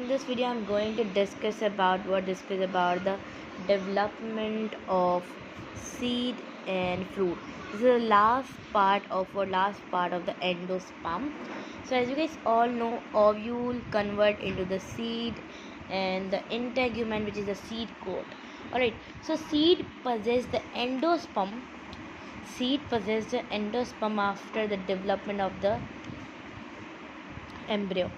this video I'm going to discuss about the development of seed and fruit. This is the last part of the endosperm. So as you guys all know, ovule convert into the seed and the integument, which is the seed coat. Alright, so seed possess the endosperm. Seed possess the endosperm after the development of the embryo.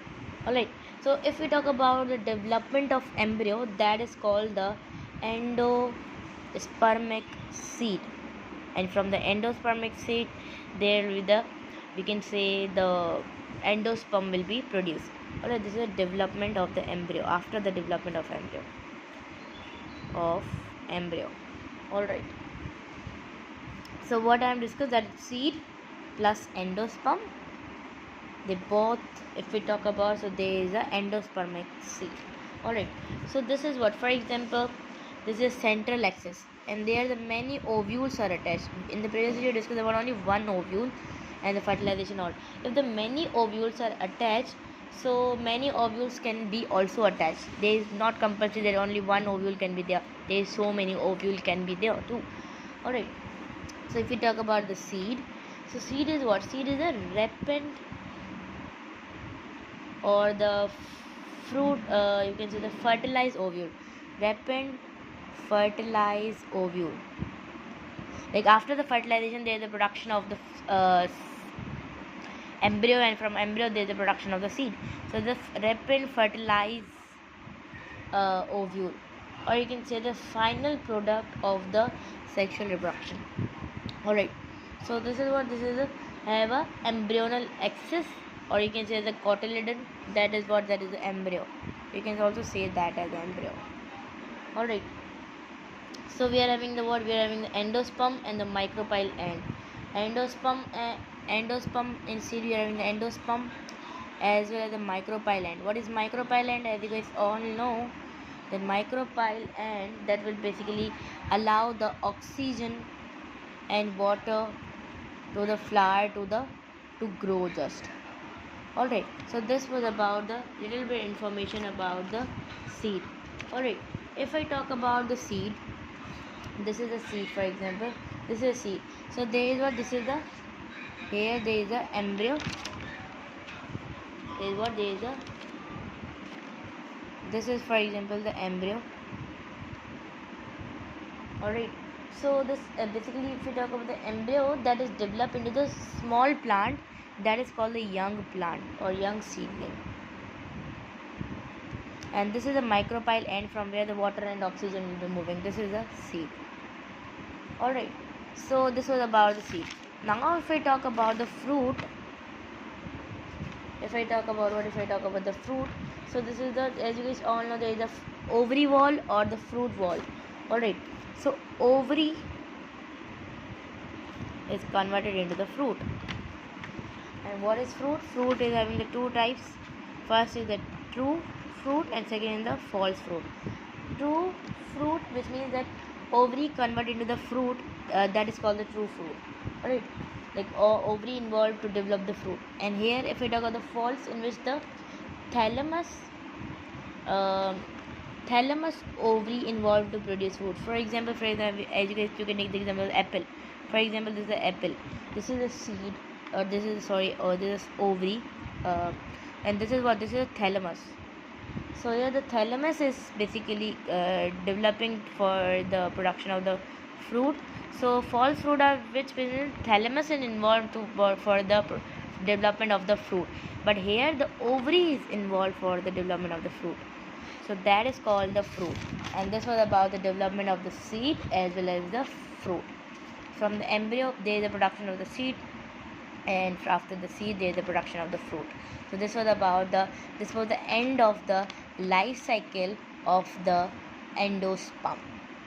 Alright, so if we talk about the development of embryo, that is called the endospermic seed, and from the endospermic seed there will the, we can say, the endosperm will be produced. Alright, this is the development of the embryo, after the development of embryo. Alright, so what I am discussed, that seed plus endosperm, they both, if we talk about, so there is a endospermic seed. Alright, so this is what, for example, this is central axis and there the many ovules are attached. In the previous video discussed about only one ovule and the fertilization all. If the many ovules are attached, so many ovules can be also attached. There is not compulsory that only one ovule can be there. There is so many ovules can be there too. Alright, so if we talk about the seed, so seed is what? Seed is a repent or the fruit, you can say the fertilized ovule, repent fertilized ovule. Like after the fertilization there is the production of the embryo, and from embryo there is the production of the seed. So the repent fertilized ovule, or you can say the final product of the sexual reproduction. Alright, so this is what, this is a have a embryonal axis, or you can say the cotyledon, that is what, that is the embryo. You can also say that as embryo. Alright, so we are having the what, we are having the endosperm and the micropyle end. Endosperm in seed we are having the endosperm as well as the micropyle end. What is micropyle end? As you guys all know, the micropyle end, that will basically allow the oxygen and water to the flower to grow just. Alright, so this was about the little bit information about the seed. Alright, if I talk about the seed, this is a seed, for example, this is a seed. So there is what, this is the, here there is a embryo, there is what, there is a, this is for example the embryo. Alright, so this basically, if we talk about the embryo, that is developed into the small plant, that is called the young plant or young seedling. And this is a micropyle end, from where the water and oxygen will be moving. This is a seed. Alright, so this was about the seed. Now if I talk about the fruit, if I talk about the fruit, so this is the, as you guys all know, there is the ovary wall or the fruit wall. Alright, so ovary is converted into the fruit. And what is fruit? Fruit is having the two types. First is the true fruit and second is the false fruit. True fruit, which means that ovary convert into the fruit, that is called the true fruit. Alright, like ovary involved to develop the fruit. And here if we talk about the false, in which the thalamus ovary involved to produce fruit. For example, as you guys, you can take the example of apple. For example, this is the apple, this is a seed, or this is ovary, and this is what, this is a thalamus. So here the thalamus is basically developing for the production of the fruit. So false fruit are which thalamus is involved for the development of the fruit, but here the ovary is involved for the development of the fruit. So that is called the fruit. And this was about the development of the seed as well as the fruit. From the embryo there is the production of the seed, and after the seed there is the production of the fruit. So this was the end of the life cycle of the endosperm.